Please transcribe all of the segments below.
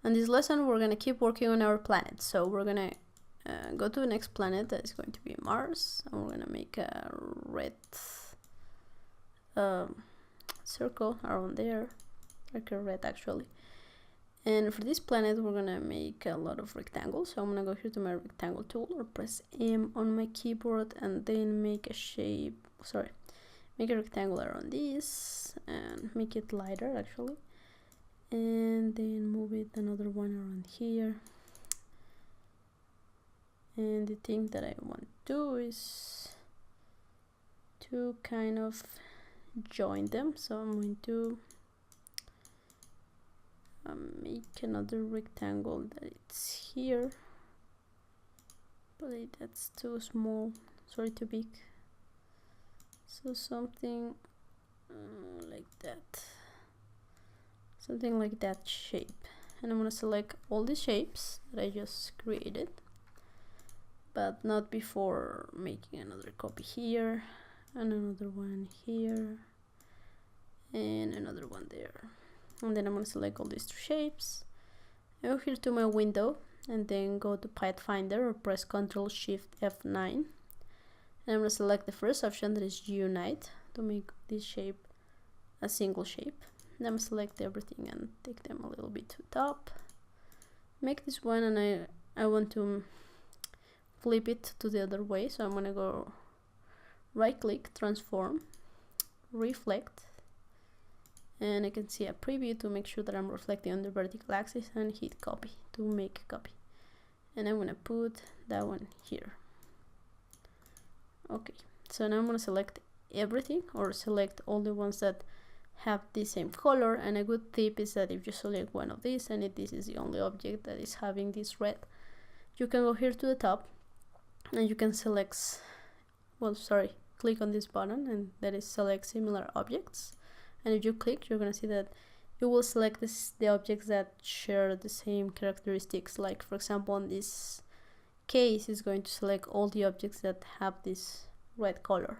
On this lesson, we're going to keep working on our planet. So we're going to go to the next planet that is going to be Mars, and we're going to make a red circle around there, like a red actually. And for this planet, we're going to make a lot of rectangles. So I'm going to go here to my rectangle tool, or press M on my keyboard, and then make a shape, make a rectangle around this, and make it lighter actually. And then move it another one around here. And the thing that I want to do is to kind of join them. So I'm going to make another rectangle that it's here, but that's too small, sorry, too big. So something like that. Something like that shape. And I'm going to select all the shapes that I just created, but not before making another copy here, and another one here, and another one there. And then I'm going to select all these two shapes, go here to my window, and then go to Pathfinder, or press Ctrl Shift F9. And I'm going to select the first option, that is Unite, to make this shape a single shape. Then I'm going to select everything and take them a little bit to the top. Make this one, and I want to flip it to the other way. So I'm going to go right click, transform, reflect, and I can see a preview to make sure that I'm reflecting on the vertical axis, and hit copy to make a copy. And I'm going to put that one here. Okay, so now I'm going to select everything, or select all the ones that have the same color. And a good tip is that if you select one of these, and if this is the only object that is having this red, you can go here to the top, and you can select, click on this button, and that is select similar objects. And if you click, you're going to see that you will select the objects that share the same characteristics. Like for example, in this case, it's going to select all the objects that have this red color.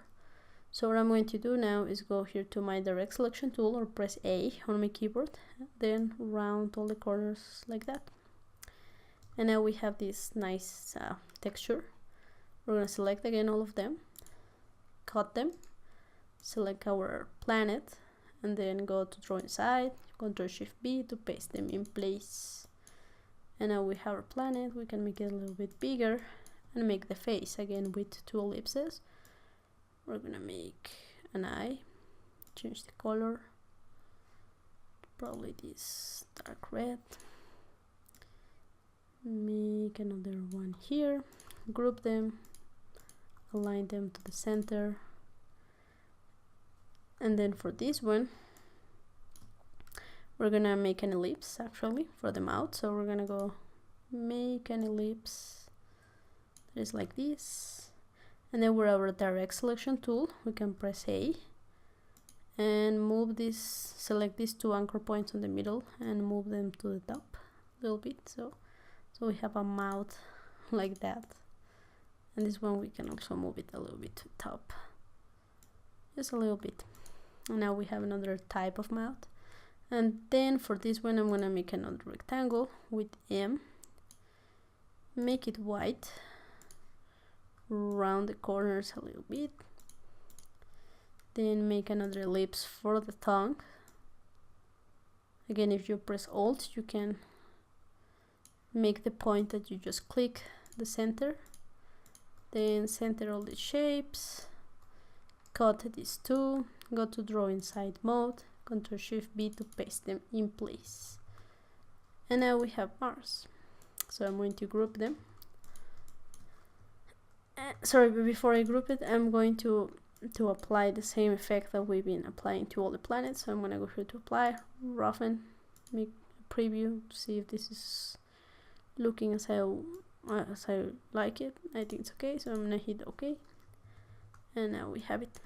So what I'm going to do now is go here to my direct selection tool, or press A on my keyboard, then round all the corners like that. And now we have this nice texture. We're going to select again all of them, cut them, select our planet, and then go to draw inside, Ctrl Shift B to paste them in place. And now we have our planet. We can make it a little bit bigger and make the face again with two ellipses. We're gonna make an eye, change the color, probably this dark red, make another one here, group them, align them to the center. And then for this one, we're gonna make an ellipse actually for the mouth. So we're gonna go make an ellipse that is like this. And then with our direct selection tool, we can press A and move this, select these two anchor points in the middle and move them to the top a little bit. So we have a mouth like that. And this one we can also move it a little bit to the top, just a little bit. And now we have another type of mouth. And then for this one, I'm gonna make another rectangle with M, make it white, round the corners a little bit, then make another ellipse for the tongue. Again, if you press Alt, you can make the point that you just click the center, then center all the shapes, cut these two, go to draw inside mode, Ctrl Shift B to paste them in place. And now we have Mars. So I'm going to group them. Sorry, but before I group it, I'm going to apply the same effect that we've been applying to all the planets. So I'm going to go here to apply, roughen, make a preview to see if this is looking as I like it. I think it's okay, so I'm going to hit OK. And now we have it.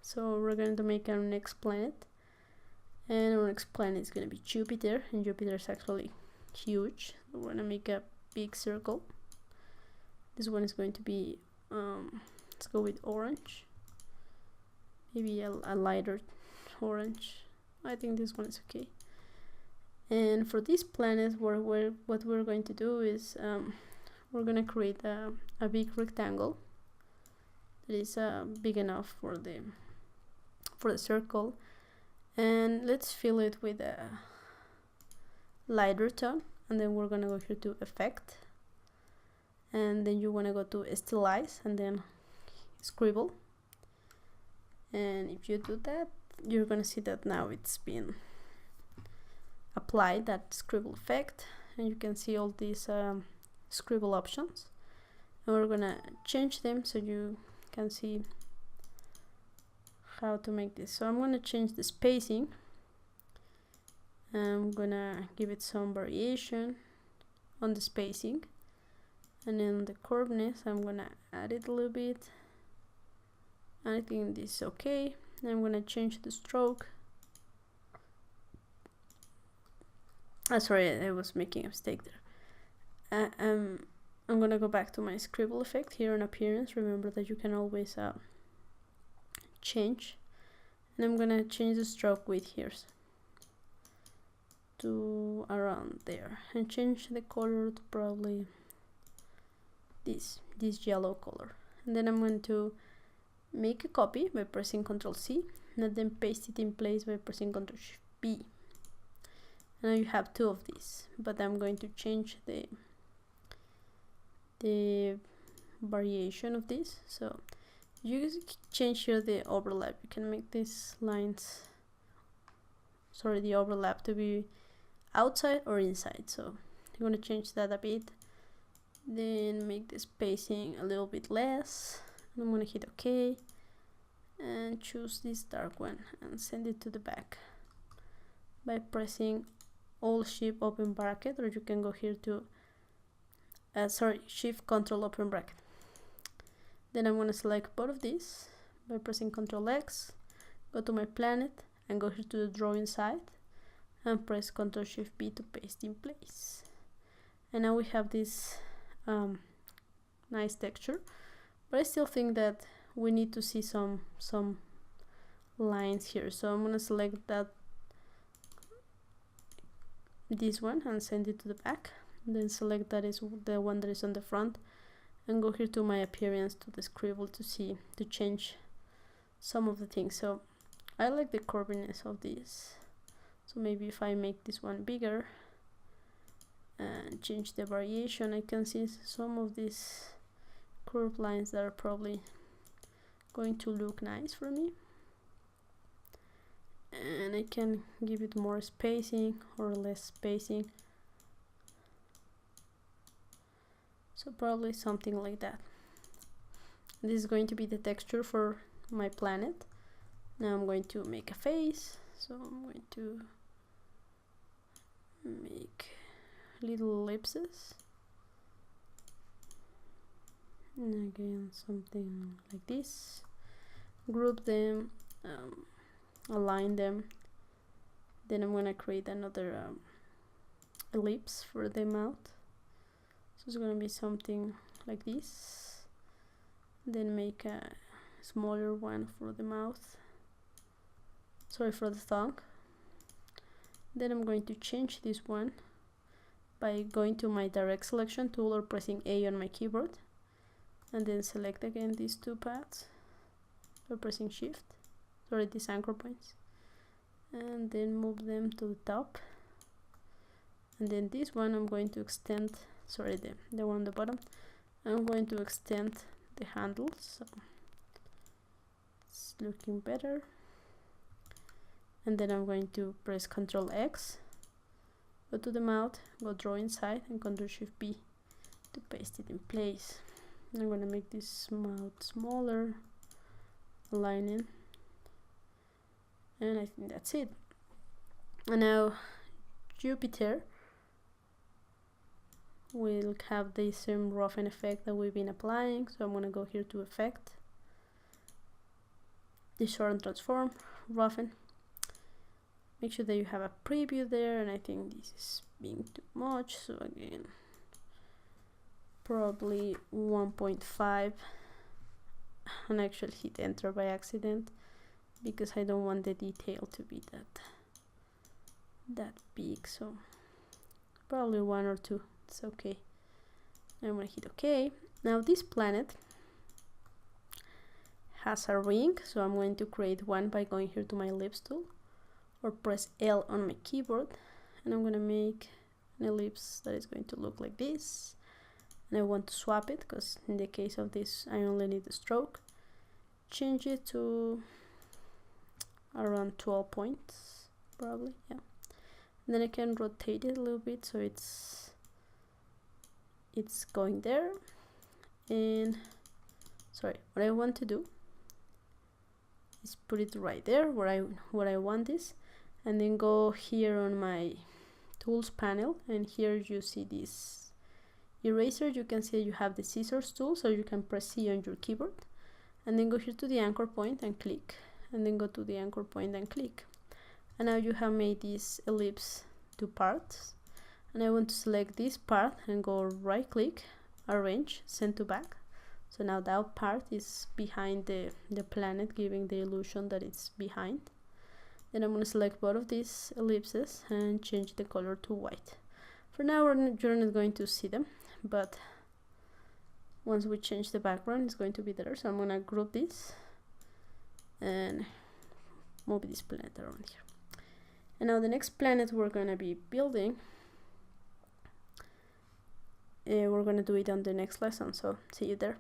So we're going to make our next planet. And our next planet is going to be Jupiter, and Jupiter is actually huge. We're going to make a big circle. This one is going to be, let's go with orange, maybe a lighter orange. I think this one is okay. And for this planet, what we're going to do is we're going to create a big rectangle that is big enough for the circle, and let's fill it with a lighter tone. And then we're gonna go here to effect, and then you want to go to stylize and then scribble. And if you do that, you're gonna see that now it's been applied, that scribble effect, and you can see all these scribble options, and we're gonna change them so you can see how to make this. So I'm gonna change the spacing. I'm gonna give it some variation on the spacing, and then the curveness I'm gonna add it a little bit. I think this is okay. I'm gonna change the stroke. Sorry, I was making a mistake there. I'm gonna go back to my scribble effect here on appearance. Remember that you can always change, and I'm gonna change the stroke width here to around there, and change the color to probably this yellow color. And then I'm going to make a copy by pressing Ctrl+C, and then paste it in place by pressing Ctrl+B. Now you have two of these, but I'm going to change the variation of this. So you change here the overlap. You can make these lines, sorry, the overlap to be outside or inside. So I'm going to change that a bit, then make the spacing a little bit less, and I'm going to hit OK and choose this dark one and send it to the back by pressing Alt-Shift open bracket, or you can go here to Shift Control open bracket. Then I'm going to select both of these by pressing Ctrl+X, go to my planet and go here to the drawing side and press Ctrl+Shift+B to paste in place. And now we have this nice texture, but I still think that we need to see some lines here. So I'm going to select this one and send it to the back, and then select that is the one that is on the front, and go here to my appearance to the scribble to change some of the things. So I like the curviness of this, so maybe if I make this one bigger and change the variation, I can see some of these curved lines that are probably going to look nice for me. And I can give it more spacing or less spacing, so probably something like that. This is going to be the texture for my planet. Now I'm going to make a face, so I'm going to make little ellipses, and again something like this, group them, align them. Then I'm gonna create another ellipse for the mouth, so it's gonna be something like this. Then make a smaller one for the mouth, sorry, for the tongue. Then I'm going to change this one by going to my direct selection tool or pressing A on my keyboard, and then select again these two paths or pressing Shift, sorry, these anchor points, and then move them to the top. And then this one I'm going to extend, sorry, the one on the bottom, I'm going to extend the handles, so it's looking better. And then I'm going to press Ctrl+X, go to the mouth, go draw inside, and Ctrl+Shift+B to paste it in place. And I'm going to make this mouth smaller, aligning, and I think that's it. And now Jupiter will have the same roughen effect that we've been applying, so I'm going to go here to Effect, Distort, Transform, Roughen. Make sure that you have a preview there, and I think this is being too much, so again probably 1.5, and actually hit enter by accident because I don't want the detail to be that big, so probably 1 or 2. It's okay. I'm gonna hit OK. Now this planet has a ring, so I'm going to create one by going here to my ellipse tool or press L on my keyboard, and I'm gonna make an ellipse that is going to look like this. And I want to swap it because in the case of this I only need the stroke. Change it to around 12 points probably, yeah. And then I can rotate it a little bit so it's going there. And sorry, what I want to do is put it right there where I want this, and then go here on my tools panel, and here you see this eraser. You can see you have the scissors tool, so you can press C on your keyboard and then go here to the anchor point and click, and then go to the anchor point and click, and now you have made this ellipse 2 parts. And I want to select this part and go right click, arrange, send to back. So now that part is behind the planet, giving the illusion that it's behind. Then I'm going to select both of these ellipses and change the color to white. For now you're not going to see them, but once we change the background it's going to be there. So I'm going to group this and move this planet around here. And now the next planet we're going to be building, we're going to do it on the next lesson, so see you there.